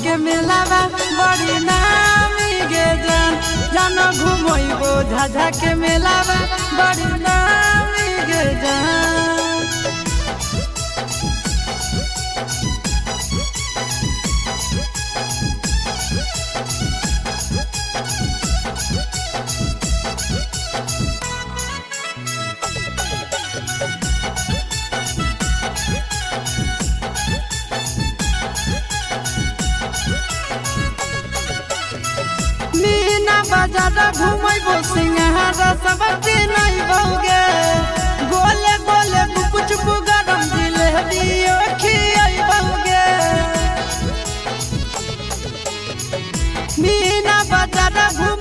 के मेलावा बड़ी नामी गे जान जानो घुमैबो झाझा के मेलावा बड़ी नामी गे जान। बाजार घुमैबो सिंहारा सब दिन अइबोगे गोले गोले कुछ गरम जिलेबी खियैबोगे। मीना बाजार घुम